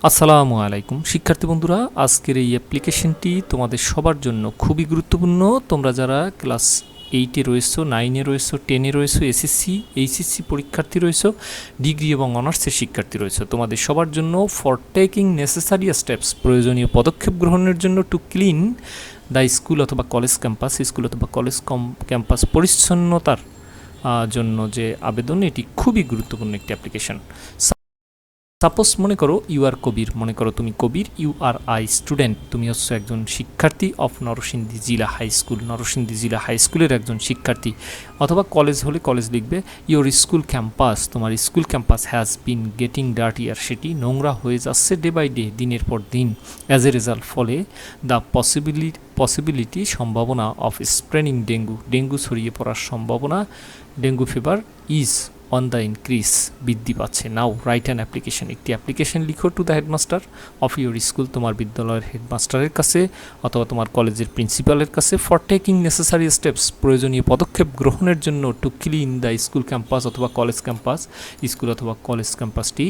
আসসালামু আলাইকুম শিক্ষার্থী বন্ধুরা, আজকের এই অ্যাপ্লিকেশনটি তোমাদের সবার জন্য খুবই গুরুত্বপূর্ণ। তোমরা যারা ক্লাস 8-এ রয়েছো, 9-এ রয়েছো, 10-এ রয়েছো, এসএসসি এইচএসসি পরীক্ষার্থী রয়েছো, ডিগ্রি এবং অনার্সের শিক্ষার্থী রয়েছো, তোমাদের সবার জন্য ফর টেকিং নেসেসারি স্টেপস, প্রয়োজনীয় পদক্ষেপ গ্রহণের জন্য টু ক্লিন দ্য স্কুল অথবা কলেজ ক্যাম্পাস, স্কুল অথবা কলেজ ক্যাম্পাস পরিচ্ছন্নতার জন্য যে আবেদন, এটি খুবই গুরুত্বপূর্ণ একটি অ্যাপ্লিকেশন। সাপোজ মনে করো ইউ আর কবির, মনে করো তুমি কবির, ইউ আর আই স্টুডেন্ট, তুমি হচ্ছে একজন শিক্ষার্থী of Narsingdi Zilla high school, Narsingdi Zilla high স্কুলের একজন শিক্ষার্থী, অথবা কলেজ হলে কলেজ লিখবে। ইউর স্কুল ক্যাম্পাস, তোমার school campus has been getting dirtier, সেটি নোংরা হয়ে যাচ্ছে ডে বাই ডে, দিনের পর দিন। অ্যাজ এ রেজাল্ট, ফলে দ্য পসিবিলিটি সম্ভাবনা অফ স্প্রেডিং ডেঙ্গু ছড়িয়ে পড়ার সম্ভাবনা, dengue fever is on the increase, বৃদ্ধি পাচ্ছে। নাও রাইট অ্যান অ্যাপ্লিকেশন, একটি অ্যাপ্লিকেশন লিখো to the headmaster of your school, তোমার বিদ্যালয়ের হেডমাস্টারের কাছে অথবা তোমার কলেজের প্রিন্সিপালের কাছে, ফর টেকিং নেসেসারি স্টেপস, প্রয়োজনীয় পদক্ষেপ গ্রহণের জন্য two clean the school campus অথবা কলেজ ক্যাম্পাস, স্কুল অথবা কলেজ ক্যাম্পাসটি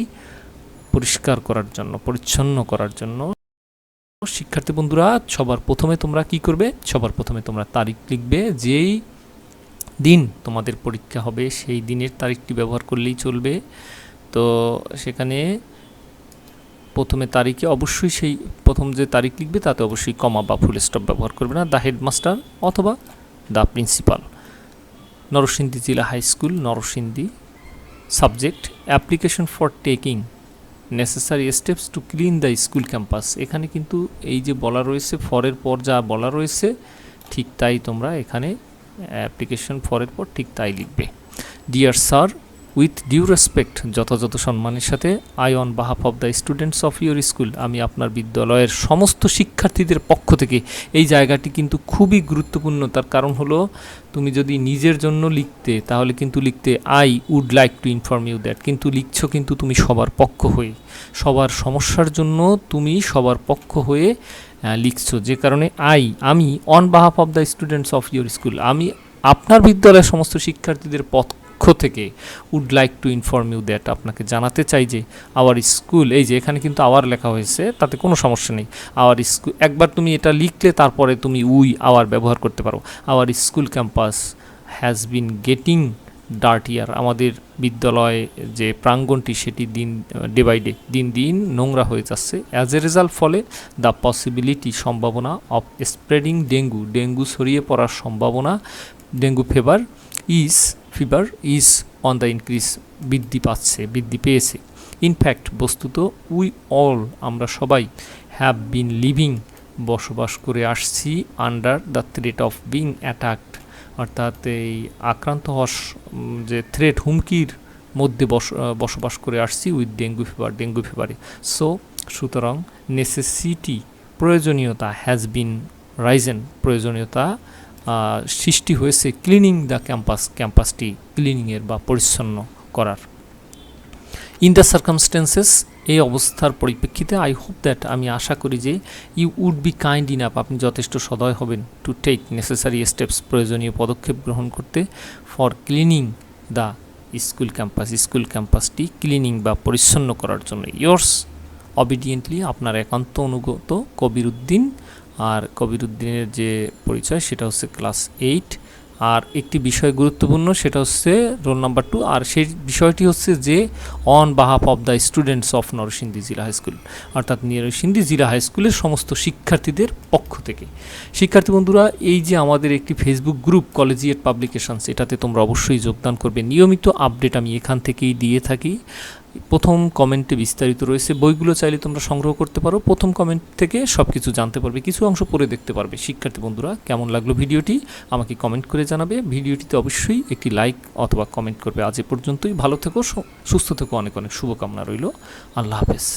পরিষ্কার করার জন্য, পরিচ্ছন্ন করার জন্য। শিক্ষার্থী বন্ধুরা, সবার প্রথমে তোমরা কি করবে? সবার প্রথমে তোমরা তারিখ লিখবে, যেই দিন তোমাদের পরীক্ষা হবে সেই দিনের তারিখটি ব্যবহার করলেই চলবে। তো সেখানে প্রথমে তারিখে অবশ্যই সেই প্রথম যে তারিখ লিখবে তাতে অবশ্যই কমা বা ফুল স্টপ ব্যবহার করবে না। দ্য হেডমাস্টার অথবা the principal, Narsingdi Zilla high school, Narsingdi. Subject application for taking necessary steps to clean the school campus. এখানে কিন্তু এই যে বলা রয়েছে, ফরের পর যা বলা রয়েছে ঠিক তাই তোমরা এখানে অ্যাপ্লিকেশন ফরের পর ঠিক তাই লিখবে। Dear sir, with due respect, যথাযথ সম্মানের সাথে, I on behalf of the students of your school, আমি আপনার বিদ্যালয়ের সমস্ত শিক্ষার্থীদের পক্ষ থেকে। এই জায়গাটি কিন্তু খুবই গুরুত্বপূর্ণ, তার কারণ হলো তুমি যদি নিজের জন্য লিখতে তাহলে কিন্তু লিখতে I would like to inform you that, কিন্তু লিখছো কিন্তু তুমি সবার পক্ষ হয়ে, সবার সমস্যার জন্য তুমি সবার পক্ষ হয়ে লিখছো, যে কারণে আমি on behalf of the students of your school, আমি আপনার বিদ্যালয়ের সমস্ত শিক্ষার্থীদের পক্ষ থেকে would like to inform you that, আপনাকে জানাতে চাই যে আওয়ার স্কুল, এই যে এখানে কিন্তু আওয়ার লেখা হয়েছে, তাতে কোনো সমস্যা নেই। আওয়ার স্কুল, একবার তুমি এটা লিখলে তারপরে তুমি আওয়ার ব্যবহার করতে পারো। Our school campus has been getting dirtier, আমাদের বিদ্যালয় যে প্রাঙ্গণটি সেটি ডে বাই ডে, দিন দিন নোংরা হয়ে যাচ্ছে। অ্যাজ এ রেজাল্ট, ফলে দ্য পসিবিলিটি সম্ভাবনা অফ স্প্রেডিং ডেঙ্গু ছড়িয়ে পড়ার সম্ভাবনা, dengue fever is on the increase, বৃদ্ধি পেয়েছে। ইনফ্যাক্ট, বস্তুত, উই অল, আমরা সবাই, হ্যাভ বিন লিভিং, বসবাস করে আসছি, under the threat of being attacked, অর্থাৎ এই আক্রান্ত হওয়ার যে থ্রেট, হুমকির মধ্যে বসবাস করে আসছি, উইথ ডেঙ্গু ফিভারে। সুতরাং নেসেসিটি, প্রয়োজনীয়তা, হ্যাজ বিন রাইজেন, প্রয়োজনীয়তা সৃষ্টি হয়েছে, ক্লিনিং দ্য ক্যাম্পাসটি ক্লিনিংয়ের বা পরিচ্ছন্ন করার। ইন দ্য সার্কামস্টেন্সেস, এই অবস্থার পরিপ্রেক্ষিতে, আই হোপ দ্যাট, আমি আশা করি যে, you would be kind enough, আপনি যথেষ্ট সদয় হবেন, টু টেক নেসেসারি স্টেপস, প্রয়োজনীয় পদক্ষেপ গ্রহণ করতে, ফর ক্লিনিং দ্য স্কুল ক্যাম্পাসটি ক্লিনিং বা পরিচ্ছন্ন করার জন্য। ইয়োর্স অবিডিয়েন্টলি, আপনার একান্ত অনুগত কবির উদ্দিন। আর কবির উদ্দিনের যে পরিচয় সেটা হচ্ছে ক্লাস 8। আর একটি বিষয় গুরুত্বপূর্ণ, সেটা হচ্ছে রোল নাম্বার 2, আর সেই বিষয়টি হচ্ছে যে on behalf of the students of Narsingdi Zilla high school, অর্থাৎ নরসিংদী জিলা হাই স্কুলের সমস্ত শিক্ষার্থীদের পক্ষ থেকে। শিক্ষার্থী বন্ধুরা, এই যে আমাদের একটি ফেসবুক গ্রুপ কলেজিয়েট পাবলিকেশনস, এটাতে তোমরা অবশ্যই যোগদান করবে। নিয়মিত আপডেট আমি এখান থেকেই দিয়ে থাকি। প্রথম কমেন্টে বিস্তারিত রয়েছে, বইগুলো চাইলে তোমরা সংগ্রহ করতে পারো। প্রথম কমেন্ট থেকে সব কিছু জানতে পারবে, কিছু অংশ পড়ে দেখতে পারবে। শিক্ষার্থী বন্ধুরা, কেমন লাগলো ভিডিওটি আমাকে কমেন্ট করে জানাবে। ভিডিওটিতে অবশ্যই একটি লাইক অথবা কমেন্ট করবে। আজ এ পর্যন্তই, ভালো থেকো, সুস্থ থেকো, অনেক অনেক শুভকামনা রইল। আল্লাহ হাফেজ।